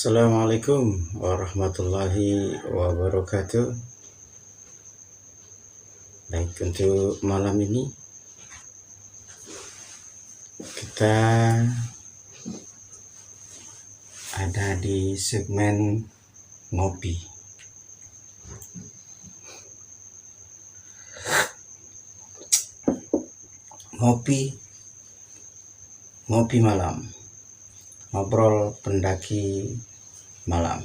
Assalamualaikum warahmatullahi wabarakatuh. Baik, untuk malam ini kita ada di segmen ngopi. Ngopi malam. Ngobrol pendaki malam.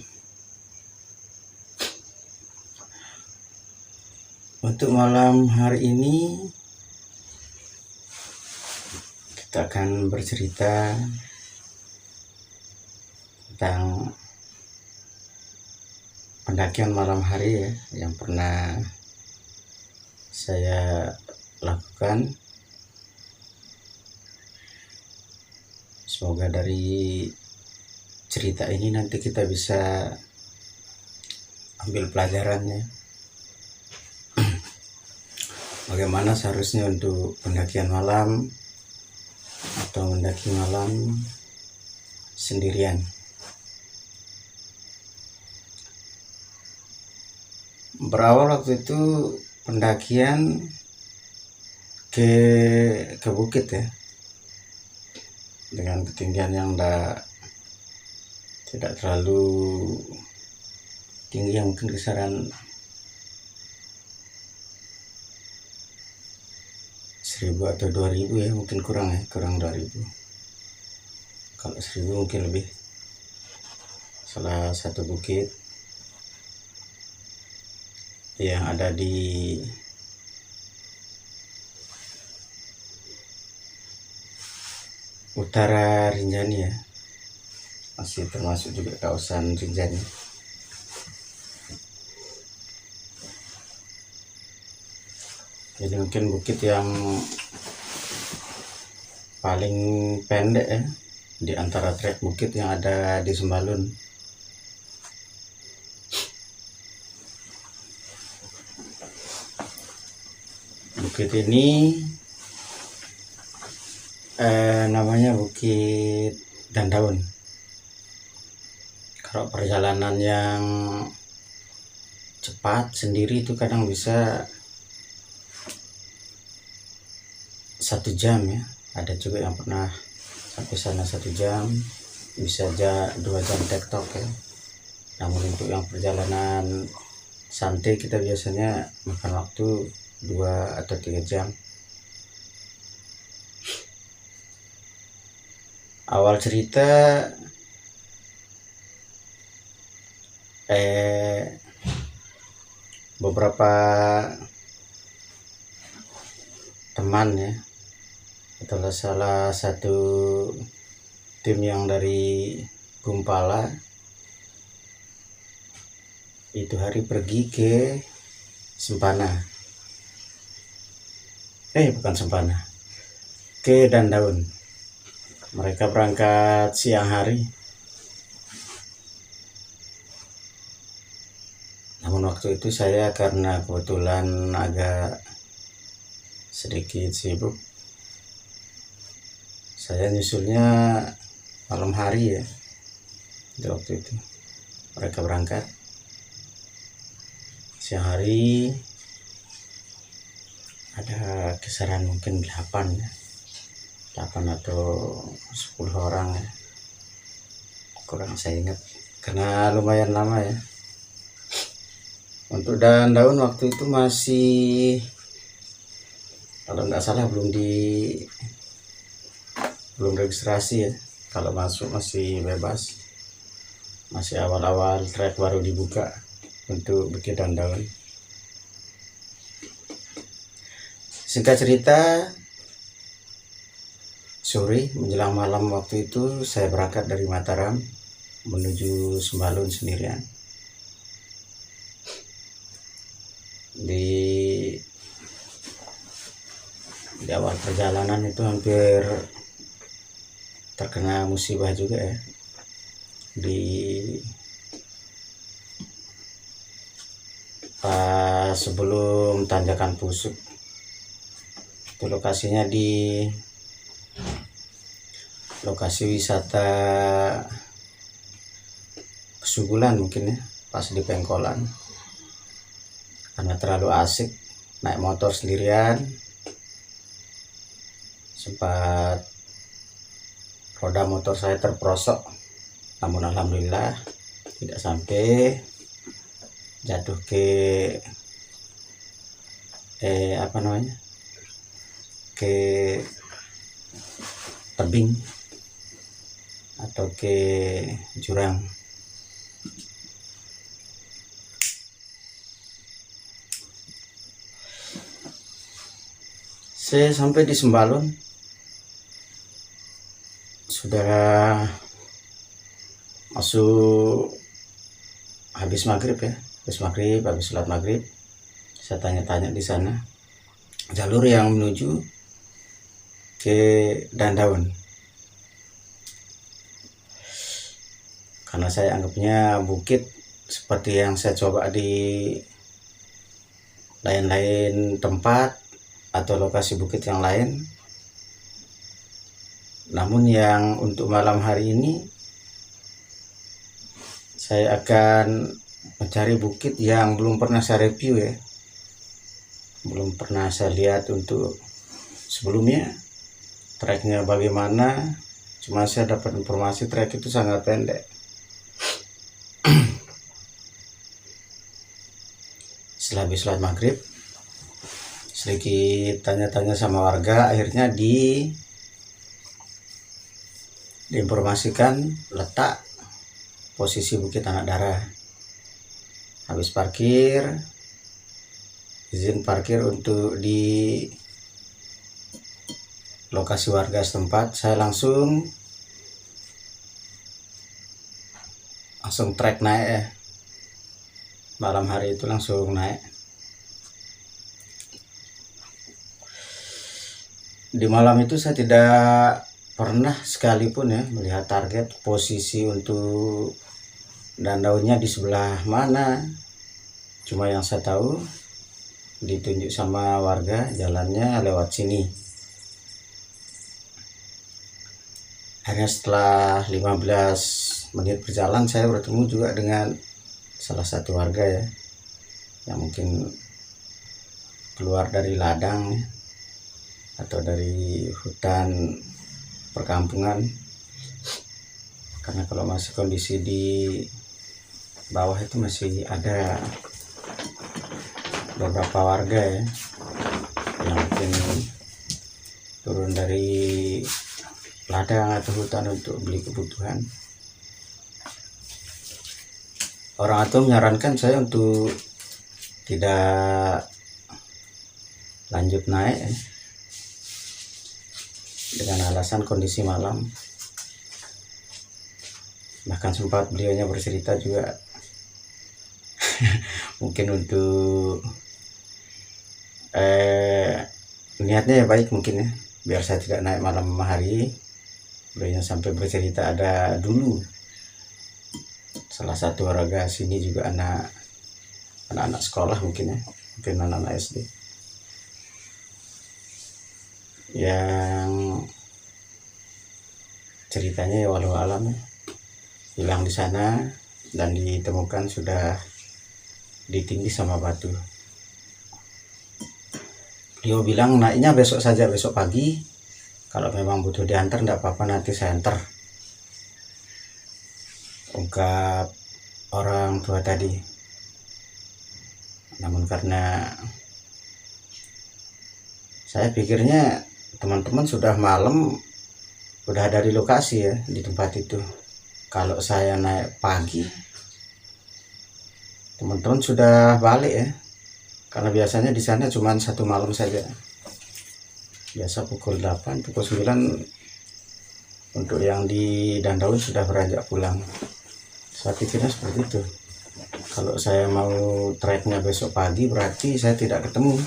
Untuk malam hari ini kita akan bercerita tentang pendakian malam hari ya, yang pernah saya lakukan. Semoga dari cerita ini nanti kita bisa ambil pelajarannya. Bagaimana seharusnya untuk pendakian malam atau mendaki malam sendirian. Berawal waktu itu pendakian ke bukit ya, dengan ketinggian yang tidak terlalu tinggi, yang mungkin kisaran 1000 atau 2000 ya, mungkin kurang 2000. Kalau 1000 mungkin lebih. Salah satu bukit yang ada di utara Rinjani ya, masih termasuk juga kawasan Rinjani. Jadi mungkin bukit yang paling pendek ya di antara trek bukit yang ada di Sembalun. Bukit ini namanya Bukit Dandaun. Kalau perjalanan yang cepat sendiri itu kadang bisa 1 jam ya. Ada juga yang pernah sampai sana 1 jam, bisa aja 2 jam tektok ya. Namun untuk yang perjalanan santai kita biasanya makan waktu 2 atau 3 jam. Awal cerita beberapa teman ya, atau salah satu tim yang dari Gumpala itu hari pergi ke Sempana, bukan Sempana, ke Dandaun. Mereka berangkat siang hari, namun waktu itu saya karena kebetulan agak sedikit sibuk, saya nyusulnya malam hari ya. Di waktu itu mereka berangkat siang hari, ada kisaran mungkin 8 atau 10 orang ya, kurang saya ingat karena lumayan lama ya. Untuk Dandaun waktu itu masih, kalau nggak salah belum registrasi ya. Kalau masuk masih bebas, masih awal-awal trek baru dibuka untuk Bukit Dandaun. Singkat cerita, sore menjelang malam waktu itu saya berangkat dari Mataram menuju Sembalun sendirian. Di awal perjalanan itu hampir terkena musibah juga ya. Sebelum tanjakan Pusuk, itu lokasinya di lokasi wisata sugulan mungkin ya, pas di pengkolan, karena terlalu asik naik motor sendirian. Sempat roda motor saya terperosok, namun alhamdulillah tidak sampai jatuh ke ke tebing atau ke jurang. Saya sampai di Sembalun sudah masuk habis maghrib ya, habis sholat maghrib. Saya tanya-tanya di sana jalur yang menuju ke Dandaun, karena saya anggapnya bukit seperti yang saya coba di lain-lain tempat atau lokasi bukit yang lain. Namun yang untuk malam hari ini saya akan mencari bukit yang belum pernah saya review ya, belum pernah saya lihat untuk sebelumnya treknya bagaimana. Cuma saya dapat informasi trek itu sangat pendek. Setelah habis sholat maghrib, sedikit tanya-tanya sama warga, akhirnya diinformasikan letak posisi Bukit Anak Darah. Habis parkir, izin parkir untuk di lokasi warga setempat, saya langsung trek naik ya. Malam hari itu langsung naik. Di malam itu saya tidak pernah sekalipun ya melihat target posisi untuk Dandaunnya di sebelah mana. Cuma yang saya tahu ditunjuk sama warga jalannya lewat sini. Hanya setelah 15 menit berjalan saya bertemu juga dengan salah satu warga ya, yang mungkin keluar dari ladang ya, atau dari hutan perkampungan. Karena kalau masih kondisi di bawah itu masih ada beberapa warga ya yang mungkin turun dari ladang atau hutan untuk beli kebutuhan. Orang itu menyarankan saya untuk tidak lanjut naik ya, dengan alasan kondisi malam. Bahkan sempat beliaunya bercerita juga mungkin untuk niatnya ya baik mungkin ya, biar saya tidak naik malam hari. Beliaunya sampai bercerita ada dulu salah satu warga sini juga anak-anak sekolah mungkin ya, mungkin anak-anak SD yang ceritanya ya walau alam ya, hilang di sana dan ditemukan sudah ditindih sama batu. Beliau bilang naiknya besok saja, besok pagi. Kalau memang butuh diantar enggak apa-apa, nanti saya antar, ungkap orang tua tadi. Namun karena saya pikirnya teman-teman sudah malam, udah ada di lokasi ya, di tempat itu. Kalau saya naik pagi, teman-teman sudah balik ya, karena biasanya di sana cuma satu malam saja. Biasa pukul 8, pukul 9 untuk yang di Dandaun sudah beranjak pulang. Saya pikirnya seperti itu. Kalau saya mau treknya besok pagi, berarti saya tidak ketemu.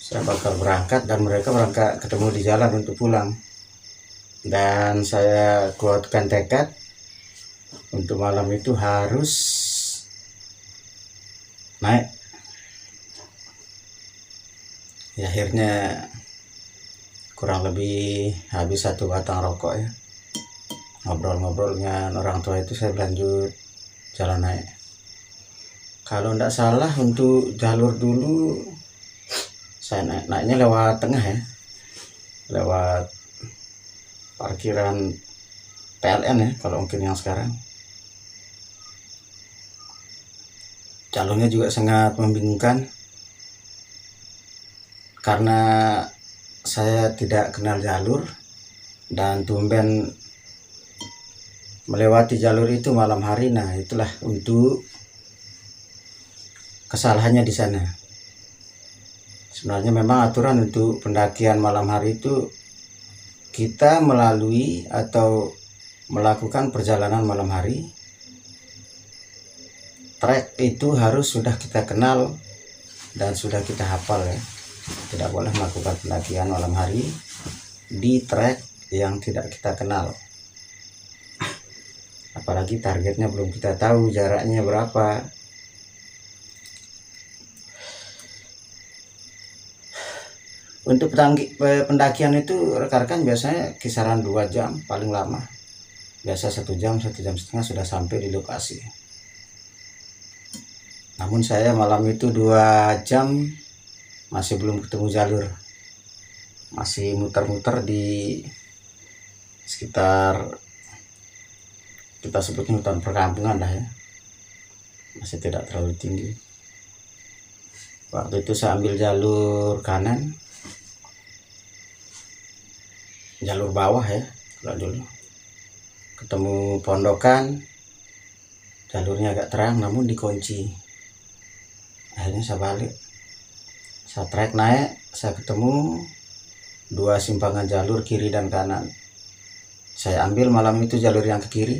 Saya bakal berangkat dan mereka berangkat ketemu di jalan untuk pulang. Dan saya kuatkan tekad untuk malam itu harus naik. Ya, akhirnya kurang lebih habis 1 batang rokok ya. Ngobrol-ngobrol dengan orang tua itu saya lanjut jalan naik. Kalau tidak salah untuk jalur dulu saya naiknya lewat tengah ya, lewat parkiran PLN ya kalau mungkin yang sekarang. Jalurnya juga sangat membingungkan karena saya tidak kenal jalur dan tumben melewati jalur itu malam hari. Nah, itulah untuk kesalahannya di sana. Sebenarnya memang aturan untuk pendakian malam hari itu kita melalui atau melakukan perjalanan malam hari, trek itu harus sudah kita kenal dan sudah kita hafal ya. Tidak boleh melakukan pendakian malam hari di trek yang tidak kita kenal. Apalagi targetnya belum kita tahu, jaraknya berapa. Untuk pendakian itu rekan-rekan biasanya kisaran 2 jam paling lama. Biasa 1 jam, 1 jam setengah sudah sampai di lokasi. Namun saya malam itu 2 jam masih belum ketemu jalur. Masih muter-muter di sekitar, kita sebutnya hutan perkampungan lah ya, masih tidak terlalu tinggi. Waktu itu saya ambil jalur kanan, jalur bawah ya kalau dulu. Ketemu pondokan, jalurnya agak terang namun dikunci. Akhirnya saya balik, saya trek naik, saya ketemu 2 simpangan jalur kiri dan kanan. Saya ambil malam itu jalur yang ke kiri.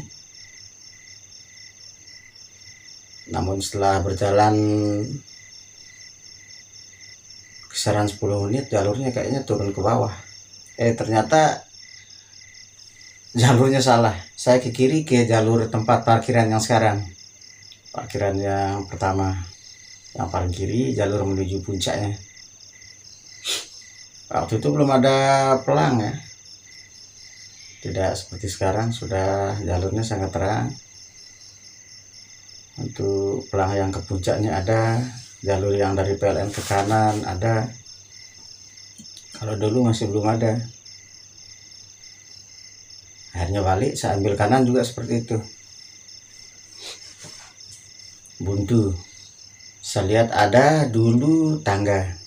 Namun setelah berjalan kisaran 10 menit jalurnya kayaknya turun ke bawah. Ternyata jalurnya salah. Saya ke kiri ke jalur tempat parkiran yang sekarang. Parkiran yang pertama, yang paling kiri, jalur menuju puncaknya. Waktu itu belum ada pelang ya. Tidak seperti sekarang, sudah jalurnya sangat terang. Untuk pelang yang ke puncaknya ada, jalur yang dari PLN ke kanan ada. Kalau dulu masih belum ada. Akhirnya balik, saya ambil kanan juga seperti itu. Buntu. Saya lihat ada dulu tangga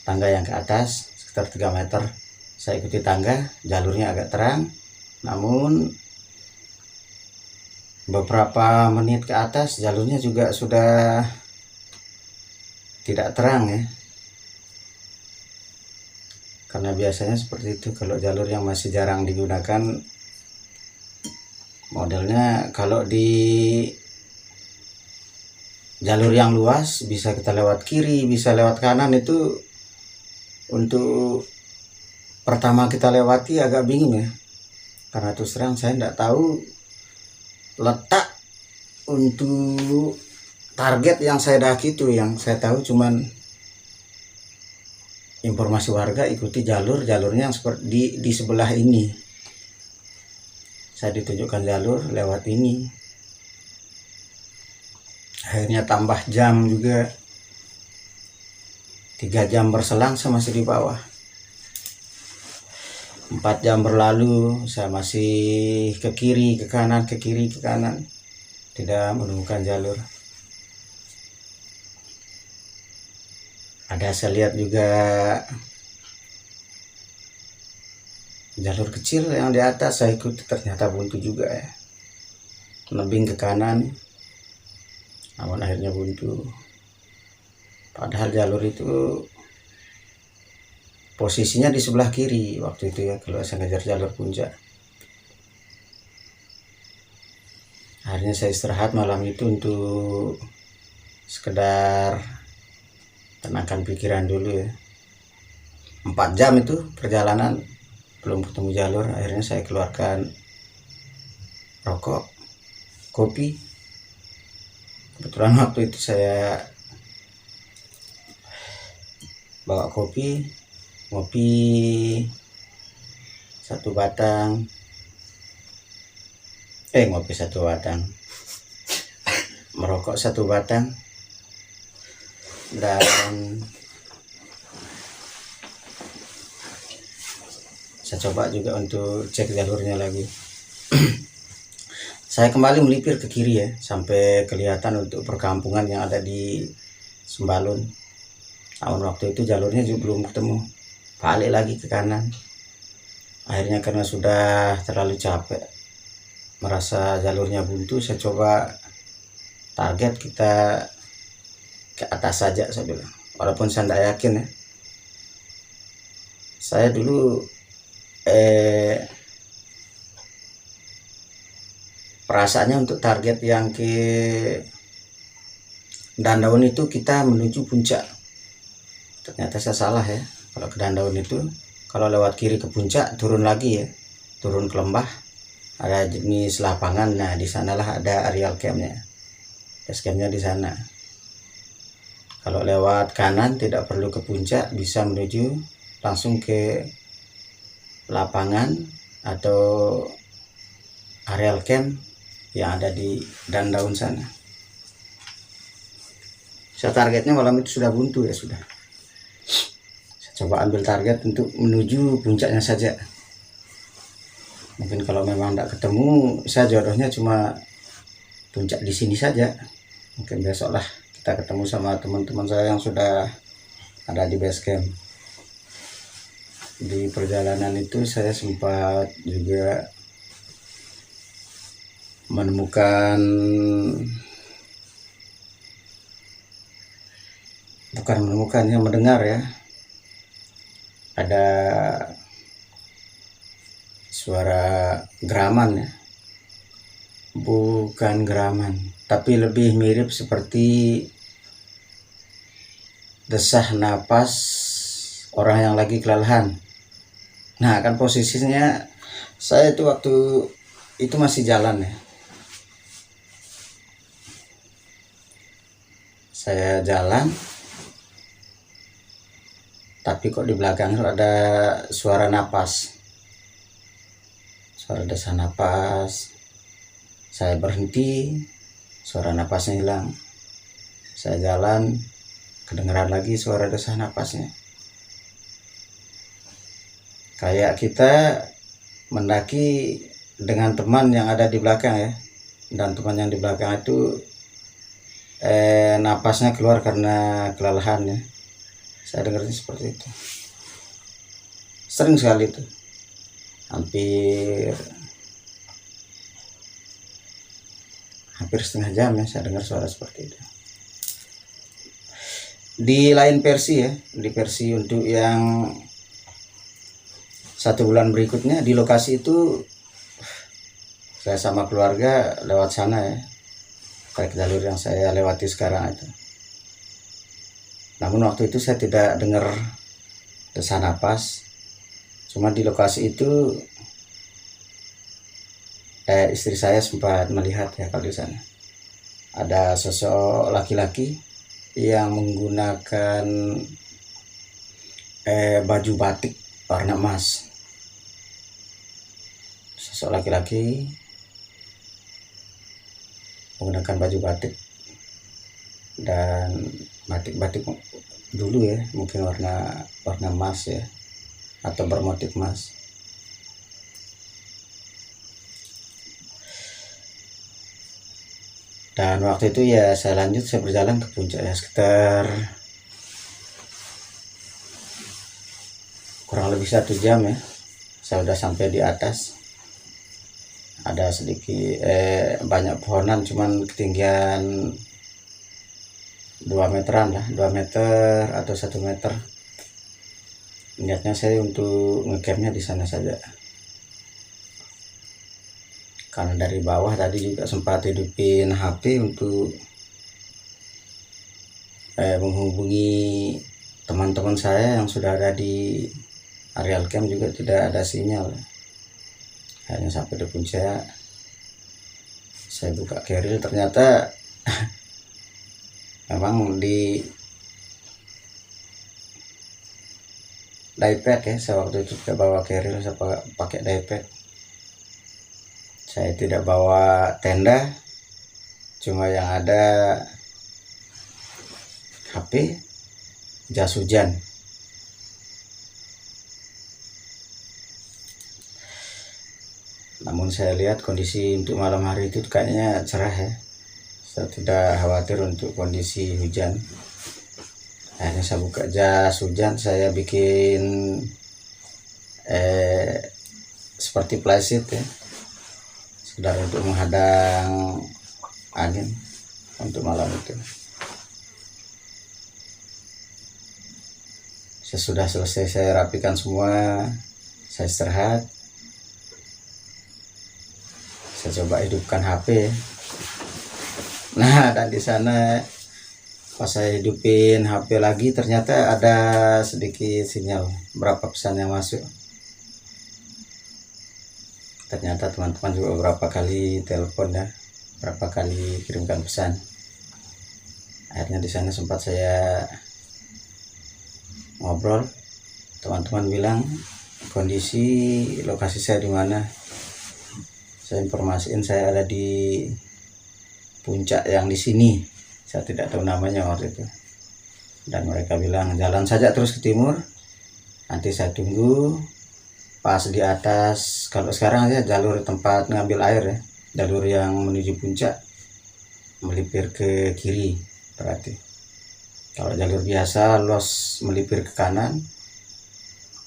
yang ke atas sekitar 3 meter. Saya ikuti tangga, jalurnya agak terang. Namun beberapa menit ke atas jalurnya juga sudah tidak terang ya, karena biasanya seperti itu kalau jalur yang masih jarang digunakan. Modelnya kalau di jalur yang luas bisa kita lewat kiri, bisa lewat kanan. Itu untuk pertama kita lewati agak bingung ya, karena terus terang saya tidak tahu letak untuk target yang saya daki. Itu yang saya tahu cuman informasi warga, ikuti jalurnya yang seperti di sebelah ini. Saya ditunjukkan jalur lewat ini. Akhirnya tambah jam juga, 3 jam berselang saya masih di bawah. 4 jam berlalu saya masih ke kiri ke kanan, ke kiri ke kanan, tidak menemukan jalur. Ada saya lihat juga jalur kecil yang di atas, saya ikuti, ternyata buntu juga ya. Nebing ke kanan, namun akhirnya buntu. Padahal jalur itu posisinya di sebelah kiri waktu itu ya, kalau saya ngejar jalur puncak. Akhirnya saya istirahat malam itu untuk sekedar tenangkan pikiran dulu ya. 4 jam itu perjalanan belum ketemu jalur. Akhirnya saya keluarkan rokok, kopi. Kebetulan waktu itu saya bawa kopi, ngopi 1 batang, ngopi 1 batang. merokok 1 batang, dan saya coba juga untuk cek jalurnya lagi. Saya kembali melipir ke kiri ya, sampai kelihatan untuk perkampungan yang ada di Sembalun. Namun waktu itu jalurnya juga belum ketemu, balik lagi ke kanan. Akhirnya karena sudah terlalu capek, merasa jalurnya buntu, saya coba target kita ke atas saja, saya bilang. Walaupun saya tidak yakin ya. Saya dulu perasaannya untuk target yang ke Dandaun itu kita menuju puncak. Ternyata saya salah ya. Kalau ke Dandaun itu, kalau lewat kiri ke puncak, turun lagi ya, turun ke lembah, ada jenis lapangan. Nah di sanalah ada aerial campnya, base campnya di sana. Kalau lewat kanan tidak perlu ke puncak, bisa menuju langsung ke lapangan atau aerial camp yang ada di Dandaun sana. Saya targetnya malam itu sudah buntu ya, sudah. Saya coba ambil target untuk menuju puncaknya saja. Mungkin kalau memang tidak ketemu, saya jodohnya cuma puncak di sini saja. Mungkin besok lah kita ketemu sama teman-teman saya yang sudah ada di base camp. Di perjalanan itu saya sempat juga menemukan, bukan menemukan, yang mendengar ya, ada suara geraman ya, bukan geraman tapi lebih mirip seperti desah napas orang yang lagi kelelahan. Nah kan posisinya saya itu waktu itu masih jalan ya, saya jalan, tapi kok di belakang ada suara napas, suara desah napas. Saya berhenti, suara napasnya hilang. Saya jalan, kedengeran lagi suara desah napasnya. Kayak kita mendaki dengan teman yang ada di belakang ya, dan teman yang di belakang itu napasnya keluar karena kelelahan ya. Saya dengarnya seperti itu. Sering sekali itu. Hampir setengah jam ya saya dengar suara seperti itu. Di lain versi ya, di versi untuk yang 1 bulan berikutnya, di lokasi itu saya sama keluarga lewat sana ya, kayak jalur yang saya lewati sekarang itu. Namun waktu itu saya tidak dengar desah napas. Cuma di lokasi itu istri saya sempat melihat ya, kalau di sana ada sosok laki-laki yang menggunakan baju batik warna emas. Sosok laki-laki menggunakan baju batik, dan batik dulu ya, mungkin warna emas ya, atau bermotif emas. Dan waktu itu ya saya berjalan ke puncak ya, sekitar kurang lebih 1 jam ya, saya udah sampai di atas. Ada sedikit banyak pohonan, cuman ketinggian 2 meteran lah, 2 meter atau 1 meter. Niatnya saya untuk ngecampnya di sana saja, karena dari bawah tadi juga sempat hidupin HP untuk menghubungi teman-teman saya yang sudah ada di areal camp, juga tidak ada sinyal. Hanya sampai di puncak saya buka keril, ternyata memang di daypack ya, saya waktu itu tidak bawa keril, saya pakai daypack. Saya tidak bawa tenda, cuma yang ada HP, jas hujan. Namun saya lihat kondisi untuk malam hari itu kayaknya cerah ya. Saya tidak khawatir untuk kondisi hujan. Akhirnya saya buka jas hujan, saya bikin seperti plyseat ya, sekedar untuk menghadang angin untuk malam itu. Sesudah selesai saya rapikan semua, saya istirahat. Saya coba hidupkan HP. Nah, dan di sana pas saya hidupin HP lagi, ternyata ada sedikit sinyal, berapa pesan yang masuk. Ternyata teman-teman juga beberapa kali telepon ya, berapa kali kirimkan pesan. Akhirnya di sana sempat saya ngobrol. Teman-teman bilang kondisi lokasi saya di mana. Saya informasiin saya ada di puncak yang di sini. Saya tidak tahu namanya waktu itu. Dan mereka bilang jalan saja terus ke timur. Nanti saya tunggu pas di atas. Kalau sekarang ya jalur tempat ngambil air ya, jalur yang menuju puncak melipir ke kiri berarti. Kalau jalur biasa los melipir ke kanan.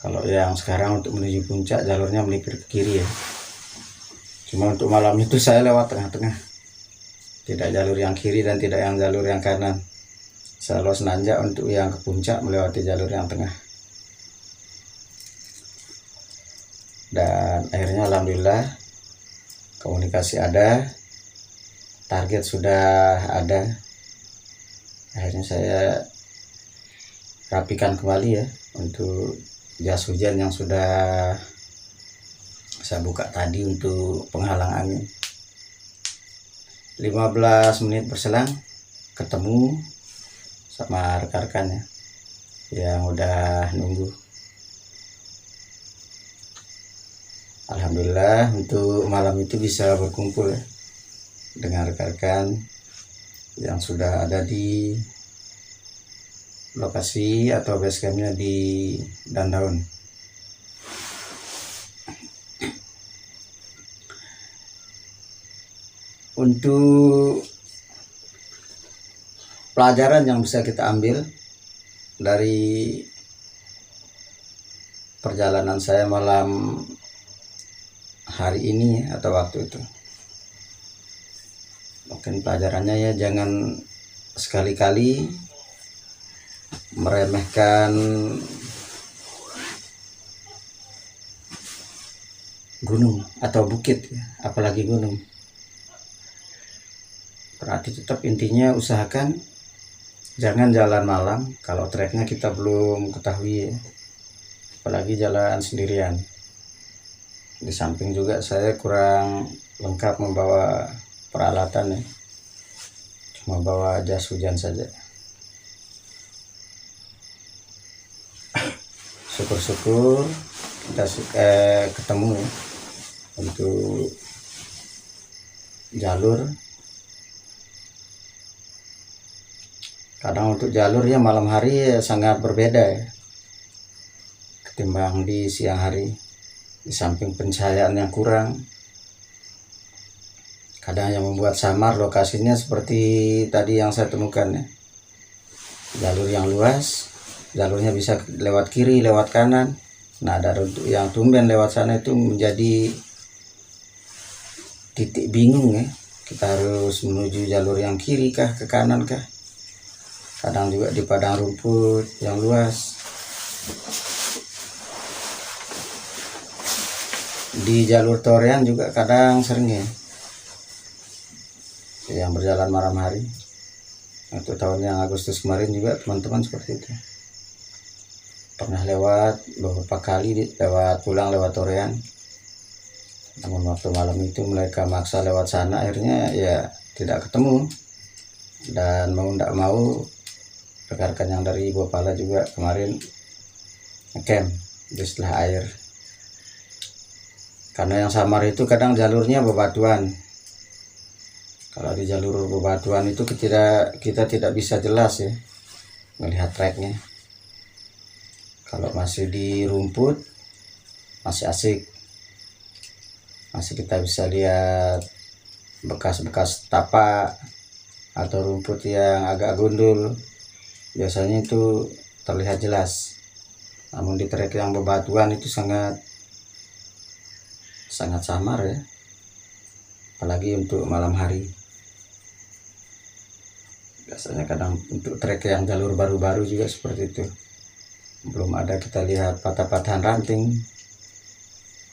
Kalau yang sekarang untuk menuju puncak jalurnya melipir ke kiri ya. Cuma untuk malam itu saya lewat tengah-tengah, tidak jalur yang kiri dan tidak yang jalur yang kanan. Saya los nanjak untuk yang ke puncak melewati jalur yang tengah. Dan akhirnya alhamdulillah komunikasi ada, target sudah ada. Akhirnya saya rapikan kembali ya untuk jas hujan yang sudah saya buka tadi untuk penghalang angin. 15 menit berselang ketemu sama rekan-rekannya yang udah nunggu. Alhamdulillah untuk malam itu bisa berkumpul ya, dengan rekan-rekan yang sudah ada di lokasi atau base campnya di Dandaun. Untuk pelajaran yang bisa kita ambil dari perjalanan saya malam hari ini atau waktu itu, mungkin pelajarannya ya, jangan sekali-kali meremehkan gunung atau bukit ya, apalagi gunung. Berarti tetap intinya usahakan jangan jalan malam kalau treknya kita belum ketahui ya, apalagi jalan sendirian. Di samping juga saya kurang lengkap membawa peralatan ya, cuma bawa jas hujan saja. Syukur-syukur kita ketemu ya, untuk jalur. Kadang untuk jalur ya malam hari ya sangat berbeda ya ketimbang di siang hari. Di samping pencahayaan yang kurang, kadang yang membuat samar lokasinya seperti tadi yang saya temukan ya. Jalur yang luas, jalurnya bisa lewat kiri, lewat kanan. Nah, ada yang tumben lewat sana itu menjadi titik bingung ya. Kita harus menuju jalur yang kiri kah, ke kanan kah? Kadang juga di padang rumput yang luas. Di jalur Torean juga kadang sering ya yang berjalan malam hari. Untuk tahun yang Agustus kemarin juga teman-teman seperti itu, pernah lewat beberapa kali, lewat pulang lewat Torean. Namun waktu malam itu mereka maksa lewat sana, akhirnya ya tidak ketemu. Dan mau tidak mau rekan-rekan yang dari Bopala juga kemarin camp di setelah air. Karena yang samar itu kadang jalurnya bebatuan, Kalau di jalur bebatuan itu kita tidak bisa jelas ya melihat treknya. Kalau masih di rumput masih asik, masih kita bisa lihat bekas-bekas tapak atau rumput yang agak gundul, biasanya itu terlihat jelas. Namun di trek yang bebatuan itu sangat samar ya, apalagi untuk malam hari. Biasanya kadang untuk trek yang jalur baru-baru juga seperti itu, belum ada kita lihat patah-patahan ranting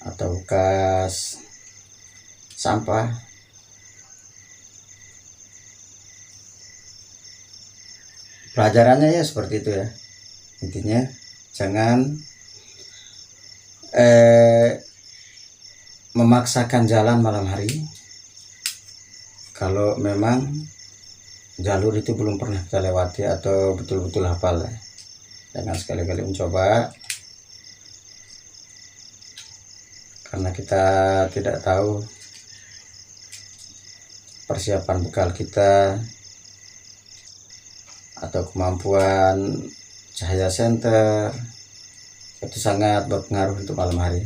atau bekas sampah. Pelajarannya ya seperti itu ya, intinya jangan memaksakan jalan malam hari kalau memang jalur itu belum pernah kita lewati atau betul-betul hafal ya. Jangan sekali-kali mencoba, karena kita tidak tahu persiapan bekal kita atau kemampuan cahaya senter itu sangat berpengaruh untuk malam hari.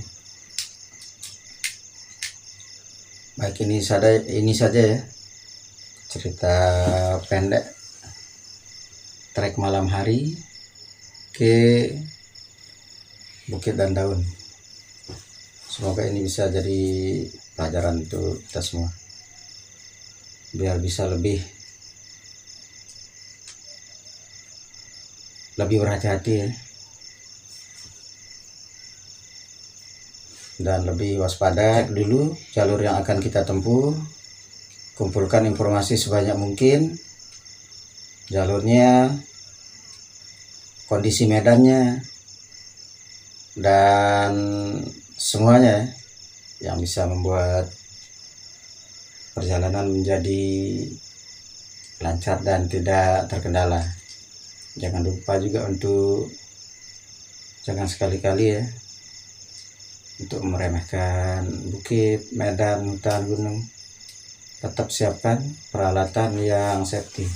Baik, ini saja ya cerita pendek trek malam hari ke Bukit dan Daun. Semoga ini bisa jadi pelajaran untuk kita semua, biar bisa lebih berhati-hati ya, dan lebih waspada dulu jalur yang akan kita tempuh. Kumpulkan informasi sebanyak mungkin, jalurnya, kondisi medannya, dan semuanya yang bisa membuat perjalanan menjadi lancar dan tidak terkendala. Jangan lupa juga untuk jangan sekali-kali ya untuk meremehkan bukit, medan, hutan, gunung. Tetap siapkan peralatan yang safety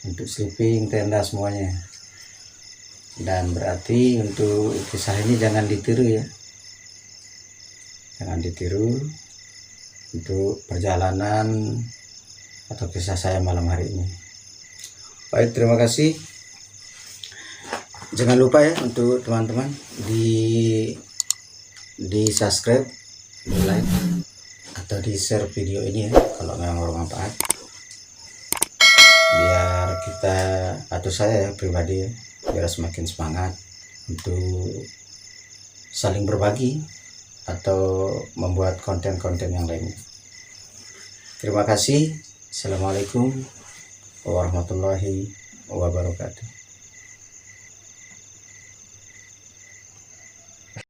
untuk sleeping, tenda, semuanya. Dan berarti untuk kisah ini jangan ditiru ya, jangan ditiru untuk perjalanan atau kisah saya malam hari ini. Baik, terima kasih. Jangan lupa ya untuk teman-teman di subscribe, di like, atau di share video ini ya kalau memang bermanfaat, biar kita atau saya pribadi ya, biar semakin semangat untuk saling berbagi atau membuat konten-konten yang lainnya. Terima kasih. Assalamualaikum warahmatullahi wabarakatuh.